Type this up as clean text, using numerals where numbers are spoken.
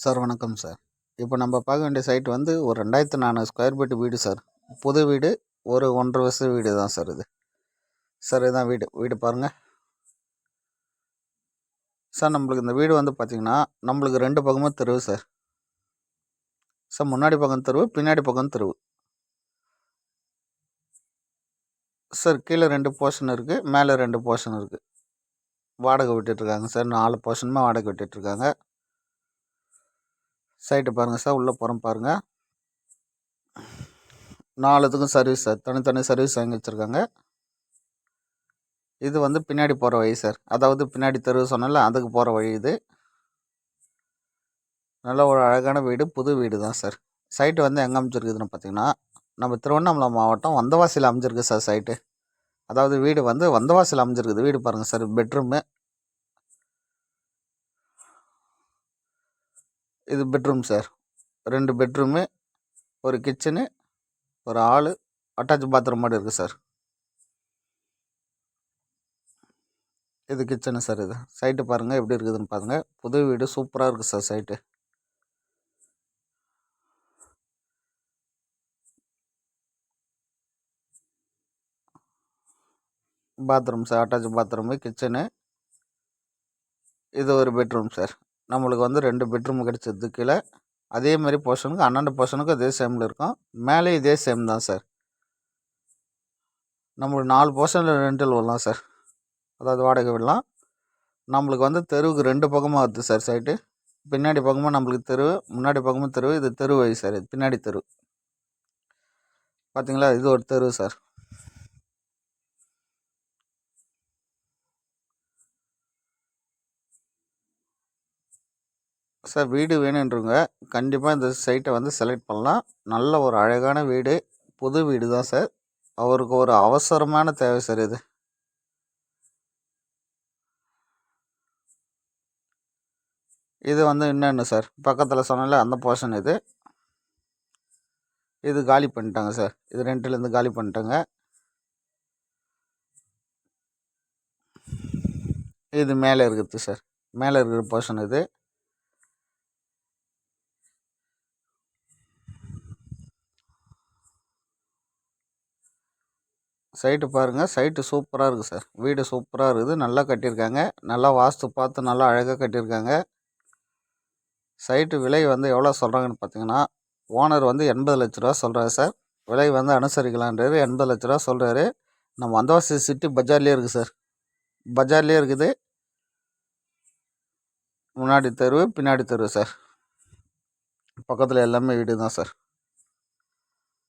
Sir வணக்கம் sir. இப்போ நம்ம பார்க்க வேண்டிய சைட் வந்து ஒரு 2400 ஸ்கொயர் ஃபீட் வீடு சார். புது வீடு, ஒரு 1.5 வருஷ வீடு தான் சார் இது. சார் இதுதான் வீடு பாருங்கள் சார். நம்மளுக்கு இந்த வீடு வந்து பார்த்திங்கன்னா நம்மளுக்கு 2 பக்கமும் தெருவு சார். சார் முன்னாடி பக்கம் தெருவு, பின்னாடி பக்கம் தெருவு சார். கீழே 2 போர்ஷன் இருக்குது, மேலே 2 போர்ஷன் இருக்குது. வாடகை விட்டுட்ருக்காங்க சார். 4 போர்ஷனுமே வாடகை விட்டுட்ருக்காங்க. சைட்டு பாருங்கள் சார். உள்ளே போகிறோம் பாருங்கள். 4 இதுக்கும் சர்வீஸ் சார். தனித்தனி சர்வீஸ் வாங்கி வச்சுருக்காங்க. இது வந்து பின்னாடி போகிற வழி சார். அதாவது பின்னாடி தெருவு சொன்னால அதுக்கு போகிற வழி இது. நல்ல ஒரு அழகான வீடு, புது வீடு தான் சார். சைட்டு வந்து எங்கே அமைச்சிருக்குதுன்னு பார்த்தீங்கன்னா, நம்ம திருவண்ணாமலை மாவட்டம் வந்தவாசியில் அமைஞ்சிருக்கு சார் சைட்டு. அதாவது வீடு வந்து வந்தவாசியில் அமைஞ்சிருக்குது. வீடு பாருங்கள் சார். பெட்ரூமு, இது பெட்ரூம் சார். 2 பெட்ரூமு, ஒரு கிச்சனு, ஒரு ஹாலு, அட்டாச் பாத்ரூம் மாதிரி இருக்குது சார். இது கிச்சனு சார். இது சைட்டு பாருங்கள் எப்படி இருக்குதுன்னு பாருங்கள். புது வீடு சூப்பராக இருக்குது sir side. Bathroom sir. Attach bathroom, kitchen, இது ஒரு பெட்ரூம் சார். நம்மளுக்கு வந்து 2 பெட்ரூம் கிடச்சது கீழே. அதே மாதிரி போர்ஷனுக்கு 12 போர்ஷனுக்கு அதே சேமில் இருக்கும். மேலே இதே சேம் தான் சார். நம்மளுக்கு 4 போர்ஷனில் ரெண்டல் விடலாம் சார். அதாவது வாடகை விடலாம். நம்மளுக்கு வந்து தெருவுக்கு 2 பக்கமாக வருது சார் சைட்டு. பின்னாடி பக்கமும் நம்மளுக்கு தெரு, முன்னாடி பக்கமும் தெரு. இது தெரு வழி சார். இது பின்னாடி தெரு பார்த்தீங்களா. இது ஒரு தெரு சார். சார் வீடு வேணுன்றவங்க கண்டிப்பாக இந்த சைட்டை வந்து செலக்ட் பண்ணலாம். நல்ல ஒரு அழகான வீடு, புது வீடு தான் சார். அவருக்கு ஒரு அவசரமான தேவை சார் இது. இது வந்து இன்னொன்று சார். பக்கத்தில் சொன்னால அந்த போர்ஷன் இது. இது காலி பண்ணிட்டாங்க சார். இது ரெண்டுலேருந்து காலி பண்ணிட்டாங்க. இது மேலே இருக்குது சார். மேலே இருக்கிற போர்ஷன் இது. சைட்டு பாருங்கள். சைட்டு சூப்பராக இருக்குது சார். வீடு சூப்பராக இருக்குது. நல்லா கட்டியிருக்காங்க. நல்லா வாஸ்து பார்த்து நல்லா அழகாக கட்டியிருக்காங்க. சைட்டு விலை வந்து எவ்வளோ சொல்கிறாங்கன்னு பார்த்தீங்கன்னா, ஓனர் வந்து 80 லட்ச ரூபா சொல்கிறாரு சார். விலை வந்து அனுசரிக்கலான்றாரு. 80 லட்ச ரூபா சொல்கிறாரு. நம்ம வந்தவாசி சிட்டி பஜார்லேயே இருக்குது சார். பஜார்லேயே இருக்குது. முன்னாடி தெரு, பின்னாடி தெரு சார். பக்கத்தில் எல்லாமே வீடு தான் சார்.